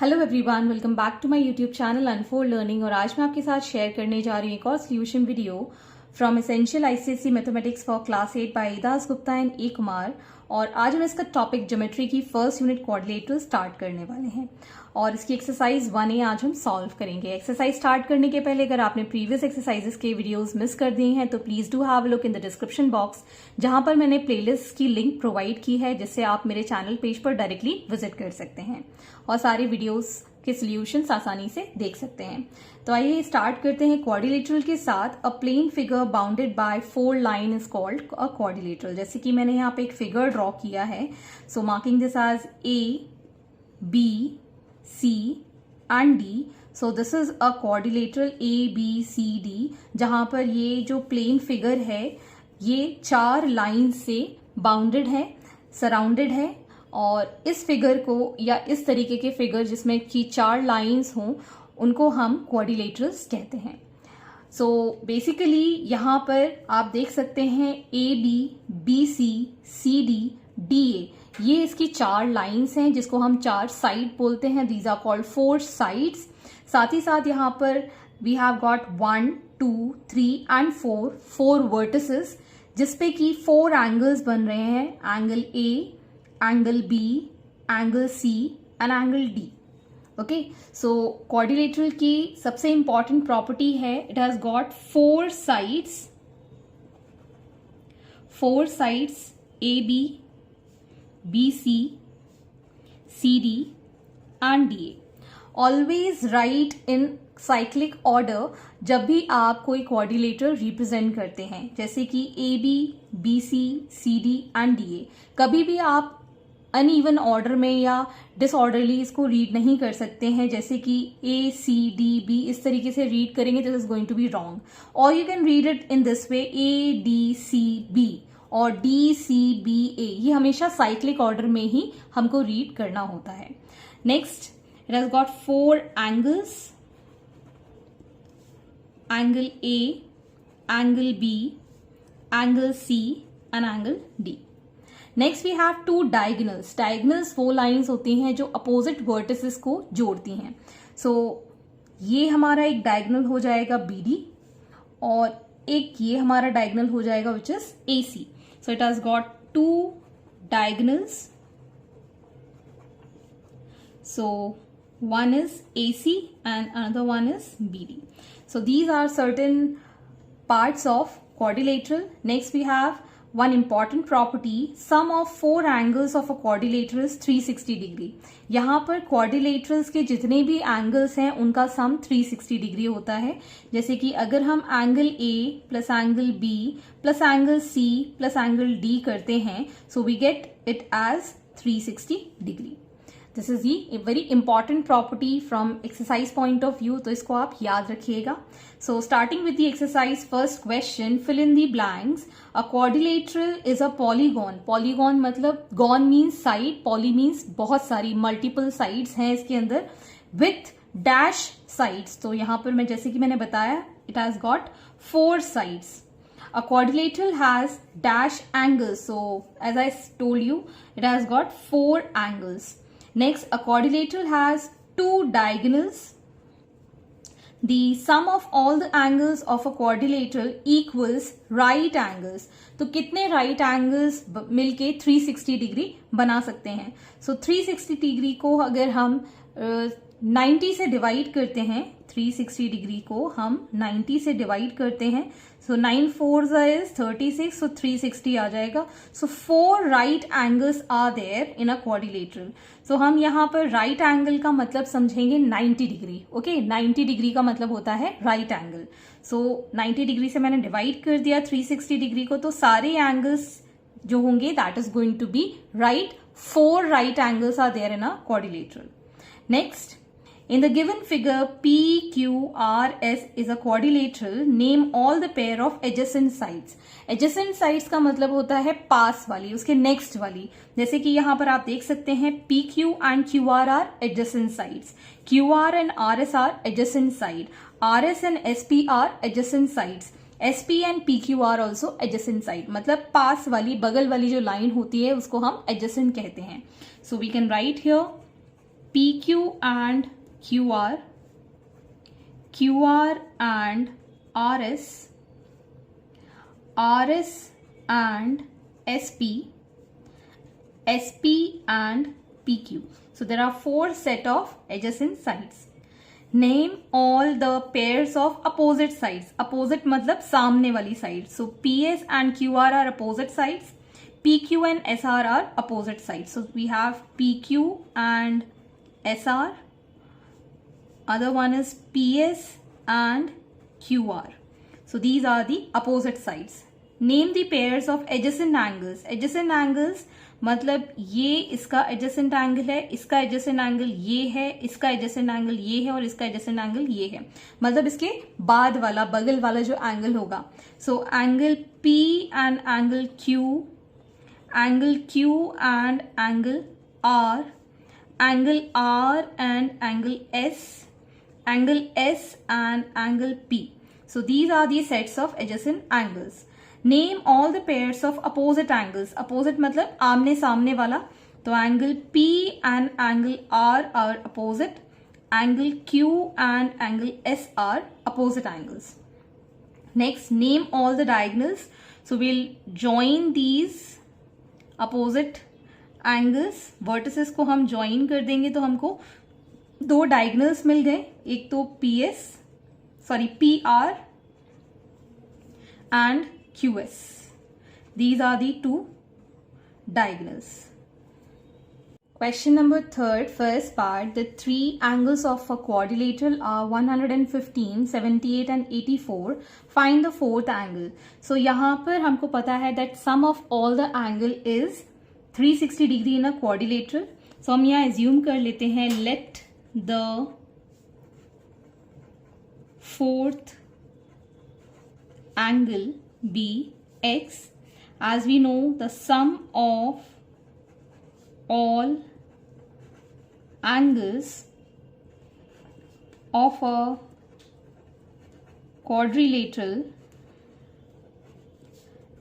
Hello everyone, welcome back to my YouTube channel unfold learning. और आज मैं आपके साथ शेयर करने जा रही हूँ एक और solution video from essential ICSE mathematics for class 8 by Das Gupta and A Kumar. और आज हम इसका टॉपिक ज्योमेट्री की फर्स्ट यूनिट कोऑर्डिनेटर स्टार्ट करने वाले हैं और इसकी एक्सरसाइज 1A आज हम सॉल्व करेंगे। एक्सरसाइज स्टार्ट करने के पहले अगर आपने प्रीवियस एक्सरसाइजेस के वीडियोस मिस कर दिए हैं तो please do have a look in the description box, जहां पर मैंने प्लेलिस्ट की लिंक प्रोवाइड की है जिससे आप मेरे चैनल पेज पर डायरेक्टली विजिट कर सकते हैं और सारे वीडियोस के सॉल्यूशंस आसानी से देख सकते हैं। तो आइए स्टार्ट करते हैं क्वाड्रिलेटरल के साथ। A plane figure bounded by 4 line is called a quadrilateral. जैसे कि मैंने यहाँ पे एक फिगर ड्रॉ किया है, so marking this as A, B, C and D। So this is a quadrilateral A, B, C, D, जहां पर ये जो प्लेन फिगर है ये 4 लाइन से बाउंडेड है, सराउंडेड है। और इस फिगर को या इस तरीके के फिगर जिसमें कि 4 लाइंस हों उनको हम क्वाड्रिलेटरल्स कहते हैं। सो बेसिकली यहाँ पर आप देख सकते हैं AB, BC, CD, DA, ये इसकी 4 लाइंस हैं जिसको हम 4 साइड बोलते हैं। These are called 4 sides. साथ ही साथ यहाँ पर we have got 1, 2, 3 and 4 vertices जिसपे कि 4 एंगल्स बन रहे हैं, angle A, angle B, angle C and angle D। Okay, so quadrilateral की सबसे इंपॉर्टेंट प्रॉपर्टी है it has got 4 sides AB, BC, CD and DA। Always write in cyclic order जब भी आप कोई क्वाड्रिलेटरल रिप्रेजेंट करते हैं, जैसे कि AB, BC, CD and DA। कभी भी आप अनइवन ऑर्डर में या डिसऑर्डरली इसको रीड नहीं कर सकते हैं, जैसे कि A, C, D, B इस तरीके से रीड करेंगे this is going to be wrong. और you can read it in this way A, D, C, B और D, C, B, A। ये हमेशा साइक्लिक ऑर्डर में ही हमको रीड करना होता है। Next, it has got 4 angles, angle A, angle B, angle C and angle D। Next we have 2 diagonals. Diagonals वो lines होती हैं जो अपोजिट वर्टिसेस को जोड़ती हैं। सो ये हमारा एक डायगोनल हो जाएगा BD और एक ये हमारा डायगोनल हो जाएगा which is AC। So it has got 2 diagonals. So one is AC and another one is BD. So these are certain parts of quadrilateral. Next we have one important property, sum of 4 angles of a quadrilateral is 360 degree। यहाँ पर quadrilaterals के जितने भी angles हैं उनका sum 360 degree होता है। जैसे कि अगर हम angle A plus angle B plus angle C plus angle D करते हैं, so we get it as 360 degree। This is the very important property from exercise point of view, तो इसको आप याद रखिएगा। So starting with the exercise, first question, fill in the blanks. A quadrilateral is a polygon. Polygon मतलब gon means side, poly means बहुत सारी, multiple sides हैं इसके अंदर, विथ डैश साइड्स। तो यहां पर मैं जैसे कि मैंने बताया it has got 4 sides. A quadrilateral has dash angles, so as I told you it has got 4 angles. Next, a quadrilateral has 2 diagonals. The sum of all the angles of a quadrilateral equals right angles. तो कितने right angles मिलके 360 degree बना सकते हैं? So 360 degree को अगर हम 90 से डिवाइड करते हैं, 360 डिग्री को हम 90 से डिवाइड करते हैं, सो 9 4s is 36, so 360 आ जाएगा। So 4 right angles are there in a quadrilateral. So हम यहाँ पर राइट एंगल का मतलब समझेंगे 90 डिग्री। ओके, 90 डिग्री का मतलब होता है राइट एंगल। सो 90 डिग्री से मैंने डिवाइड कर दिया 360 डिग्री को, तो सारे एंगल्स जो होंगे that is going to be right. 4 right angles are there in a quadrilateral. Next, in the given figure PQRS is a quadrilateral, name all the pair of adjacent sides। adjacent sides का मतलब होता है पास वाली, उसके next वाली। जैसे कि यहाँ पर आप देख सकते हैं PQ and QR are adjacent sides, QR and RS are adjacent side, RS and SP are adjacent sides, SP and PQ are also adjacent side। मतलब पास वाली, बगल वाली जो लाइन होती है उसको हम adjacent कहते हैं। So we can write here PQ and QR, QR and RS, RS and SP, SP and PQ. So there are 4 set of adjacent sides. Name all the pairs of opposite sides. Opposite मतलब सामने वाली side. So PS and QR are opposite sides. PQ and SR are opposite sides. So we have PQ and SR. Other one is PS and QR. So these are the opposite sides. Name the pairs of adjacent angles. Adjacent angles मतलब ये इसका adjacent angle है, इसका adjacent angle ये है, इसका adjacent angle ये है और इसका एडजेसेंट एंगल ये है, मतलब इसके बाद वाला बगल वाला जो एंगल होगा. So angle P and angle Q, angle Q and angle R, angle R and angle S, angle S and angle P. So these are the sets of adjacent angles. Name all the pairs of opposite angles. Opposite मतलब आमने सामने वाला. तो angle P and angle R are opposite. Angle Q and angle S are opposite angles. Next, name all the diagonals. So we'll join these opposite angles. Vertices को हम join कर देंगे तो हमको 2 diagonals मिल गए. एक तो PR and QS. These are the 2 diagonals. Question number 3, first part. The 3 angles of a quadrilateral are 115, 78 and 84. Find the 4th angle. So यहाँ पर हमको पता है that sum of all the angle is 360 degree in a quadrilateral. So हम यहाँ assume कर लेते हैं let the 4th angle be X. As we know, the sum of all angles of a quadrilateral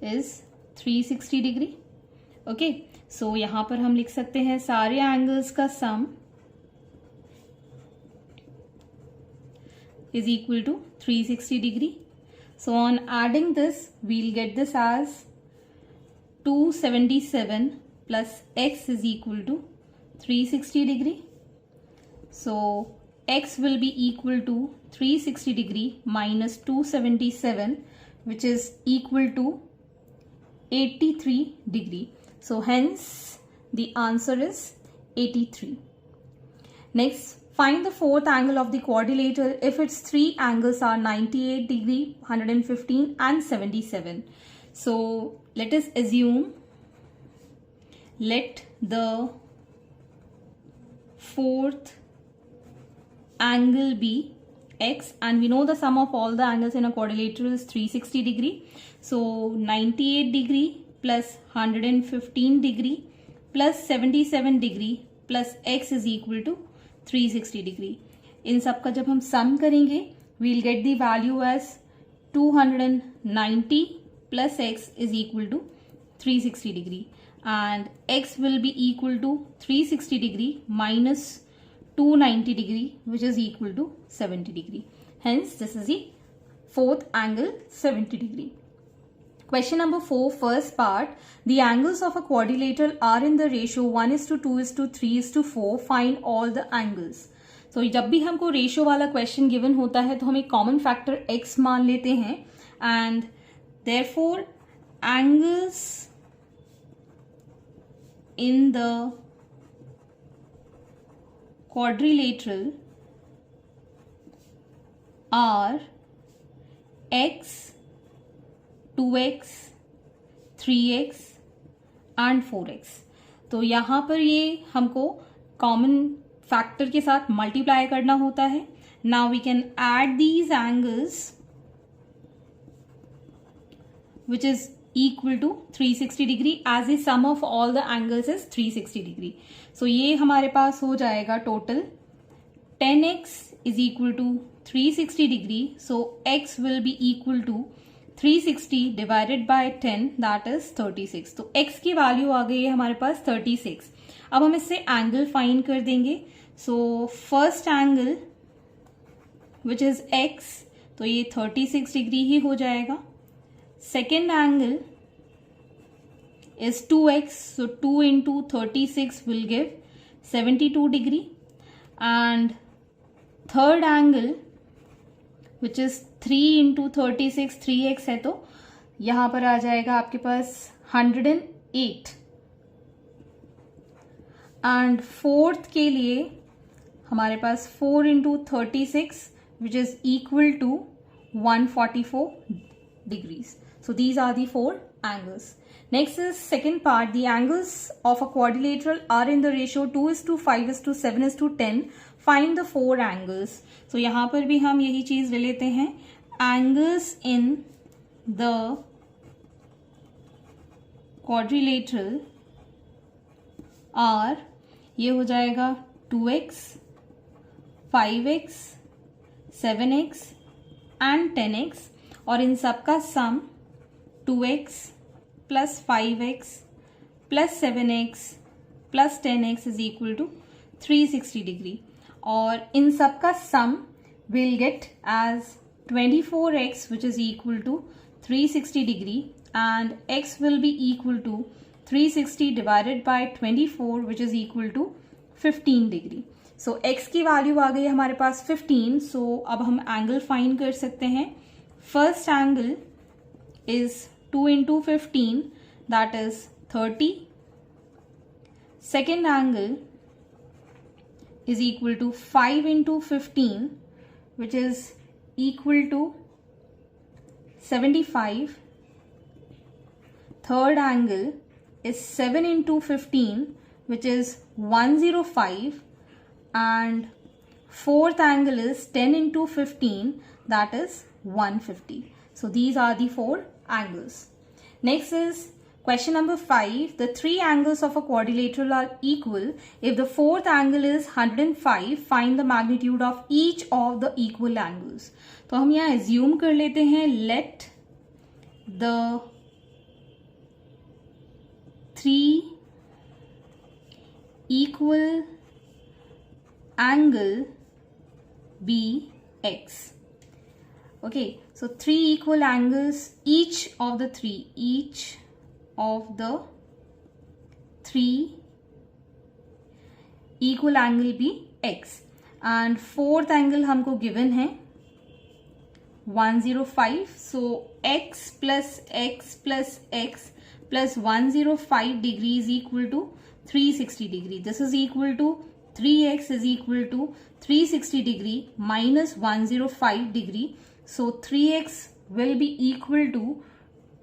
is 360 degree. Okay, so यहाँ पर हम लिख सकते हैं सारे angles का sum is equal to 360 degree. So on adding this, we'll get this as 277 plus X is equal to 360 degree. So X will be equal to 360 degree minus 277, which is equal to 83 degree. So hence the answer is 83. Next, find the 4th angle of the quadrilateral if its 3 angles are 98 degree, 115 and 77. So let us assume let the 4th angle be X, and we know the sum of all the angles in a quadrilateral is 360 degree. So 98 degree plus 115 degree plus 77 degree plus X is equal to 360 degree. इन सब का जब हम sum करेंगे we'll get the value as 290 plus X is equal to 360 degree, and X will be equal to 360 degree minus 290 degree, which is equal to 70 degree. Hence this is the 4th angle, 70 degree. Question number 4, first part. The angles of a quadrilateral are in the ratio 1:2:3:4. Find all the angles. So जब भी हमको ratio वाला question given होता है तो हम एक common factor x मान लेते हैं, and therefore angles in the quadrilateral are x, 2x, 3x and 4x. तो यहाँ पर ये हमको कॉमन फैक्टर के साथ मल्टीप्लाई करना होता है. Now we can add these angles which is equal to 360 degree as the sum of all the angles is 360 degree. So ये हमारे पास हो जाएगा total 10x is equal to 360 degree. So x will be equal to 360 divided by 10, that is 36. तो x की value आ गई है हमारे पास 36. अब हम इससे एंगल फाइंड कर देंगे. So first angle which is x, तो ये 36 डिग्री ही हो जाएगा. Second angle is 2x, so 2 into 36 will give 72 degree. And third angle which is 3 into 36, 3x है, तो यहाँ पर आ जाएगा आपके पास 108. एंड फोर्थ के लिए हमारे पास 4 into 36 which is equal to 144 degrees. So these are the four angles. Next is second part. The angles of a quadrilateral are in the ratio 2:5:7:10. Find the four angles. So यहाँ पर भी हम यही चीज ले लेते हैं. Angles in the quadrilateral are, ये हो जाएगा 2x, 5x, 7x and 10x, और इन सब का sum 2x plus 5x plus 7x plus 10x is equal to 360 degree, और इन सब का sum will get as 24x which is equal to 360 degree, and x will be equal to 360 divided by 24 which is equal to 15 degree. So x की value आ गई हमारे पास 15. सो अब हम एंगल फाइंड कर सकते हैं. First angle is 2 into 15, that is 30. Second angle is equal to 5 into 15 which is equal to 75. Third angle is 7 into 15 which is 105, and fourth angle is 10 into 15, that is 150. So these are the four angles. Next is question number 5. The three angles of a quadrilateral are equal. If the fourth angle is 105, find the magnitude of each of the equal angles. तो हम यहाँ assume कर लेते हैं, let the three equal angle be x. Okay, so three equal angles, each of the three equal angle be x, and fourth angle हमको given है 105. so x plus x plus x plus 105 degree is equal to 360 degree. This is equal to 3x is equal to 360 degree minus 105 degree. So 3x will be equal to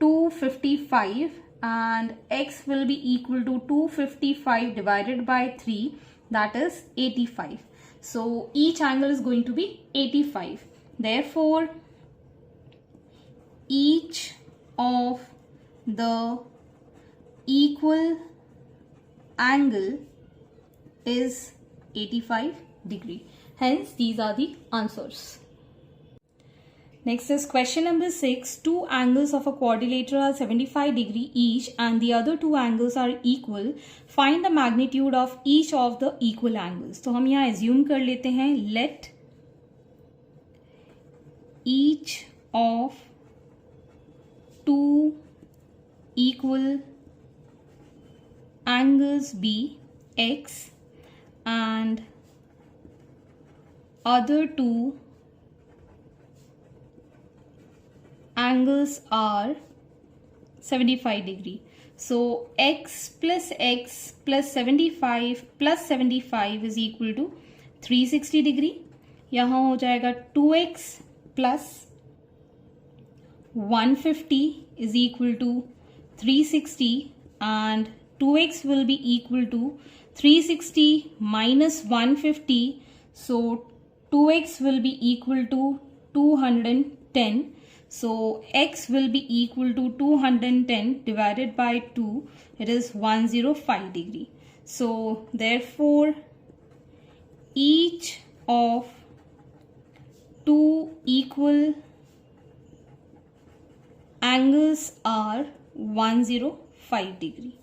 255 and x will be equal to 255 divided by 3, that is 85. So each angle is going to be 85. Therefore, each of the equal angle is 85 degree. Hence, these are the answers. Next is question number 6. Two angles of a quadrilateral are 75 degree each and the other two angles are equal. Find the magnitude of each of the equal angles. तो हम यहाँ assume कर लेते हैं, let each of two equal angles be x and other two angles are 75 degree. So x plus 75 plus 75 is equal to 360 degree. यहाँ हो जाएगा 2x plus 150 is equal to 360, and 2x will be equal to 360 minus 150. So 2x will be equal to 210. So x will be equal to 210 divided by 2. It is 105 degree. So therefore, each of two equal angles are 105 degree.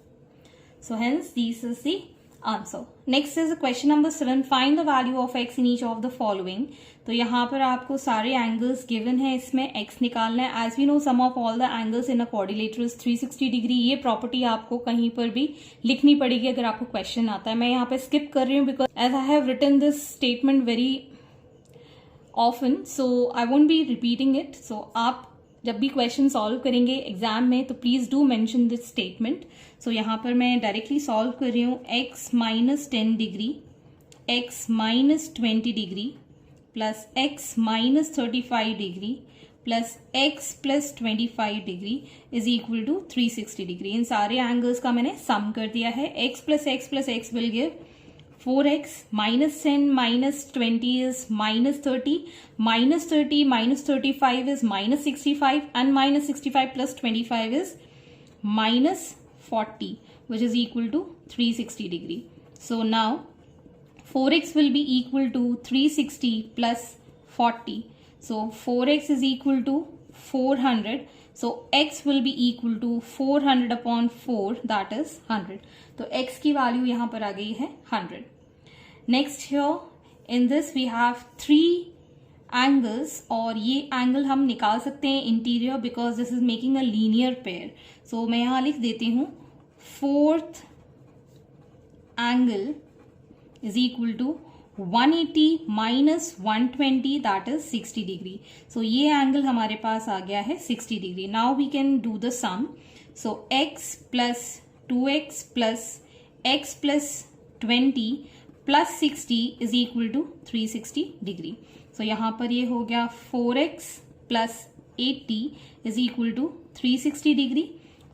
So hence this is the answer. Next is question number 7. Find the value of x in each of the following. तो यहाँ पर आपको सारे angles given है, इसमें x निकालना है. As we know sum of all the angles in a quadrilateral is 360 degree. ये प्रॉपर्टी आपको कहीं पर भी लिखनी पड़ेगी अगर आपको क्वेश्चन आता है. मैं यहाँ पे स्किप कर रही हूँ because as I have written this statement very often, so I won't be repeating it. So आप जब भी क्वेश्चन सॉल्व करेंगे एग्जाम में तो please do mention this statement. So यहाँ पर मैं डायरेक्टली सॉल्व कर रही हूँ. x minus 10 degree, x minus 20 degree plus x minus 35 degree plus x plus 25 degree is equal to 360 degree. इन सारे एंगल्स का मैंने सम कर दिया है. x plus x will give 4x, minus 10 minus 20 is minus 30, minus 30 minus 35 is minus 65, and minus 65 plus 25 is minus 40, which is equal to 360 degree. So now 4x will be equal to 360 plus 40. So 4x is equal to 400. So x will be equal to 400 upon 4, that is 100. तो x की value यहाँ पर आ गई है 100. Next here in this we have 3 angles और ये angle हम निकाल सकते हैं interior because this is making a linear pair. So मैं यहां लिख देती हूं fourth angle is equal to 180 minus 120 that is 60 degree. So ये एंगल हमारे पास आ गया है 60 degree. Now we can do the sum. So x plus 2x plus x plus 20 plus 60 is equal to 360 degree. So यहां पर ये हो गया 4x plus 80 is equal to 360 degree.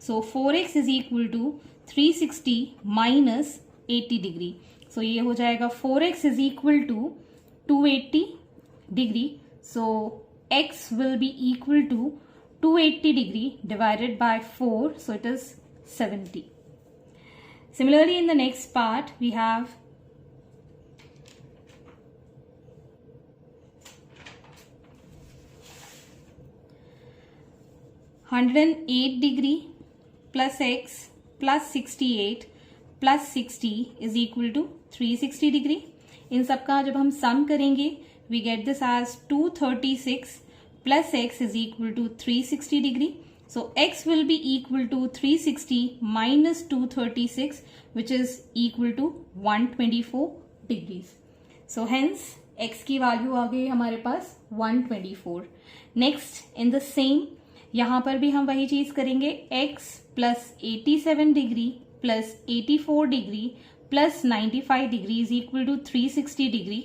So 4x is equal to 360 minus 80 degree. So ये हो जाएगा 4x is equal to 280 degree. So x will be equal to 280 degree divided by 4, so it is 70. Similarly, in the next part, we have 108 degree plus x plus 68 plus 60 is equal to 360 degree. इन सबका जब हम sum करेंगे we get this as 236 plus x is equal to 360 degree. So x will be equal to 360 minus 236 which is equal to 124 degrees. So hence x की value आ गई हमारे पास 124. Next in the same यहां पर भी हम वही चीज करेंगे. x plus 87 degree plus 84 degree plus 95 degree is equal to 360 degree.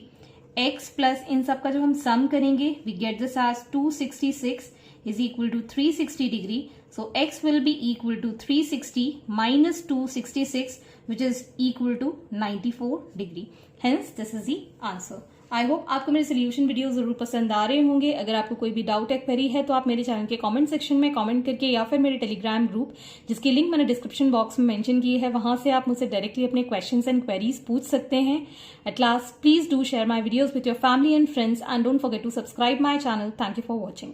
x plus इन सब का जब हम सम करेंगे we get this as 266 is equal to 360 degree. So x will be equal to 360 minus 266 which is equal to 94 degree. Hence this is the answer. I hope आपको मेरे solution video जरूर पसंद आ रहे होंगे. अगर आपको कोई भी डाउट या क्वेरी है तो आप मेरे चैनल के कमेंट सेक्शन में कमेंट करके या फिर मेरे टेलीग्राम ग्रुप जिसकी लिंक मैंने डिस्क्रिप्शन बॉक्स में मेंशन की है वहां से आप मुझसे डायरेक्टली अपने क्वेश्चंस एंड क्वेरीज पूछ सकते हैं. At last please do share my videos with your family and friends and don't forget to subscribe my channel. Thank you for watching.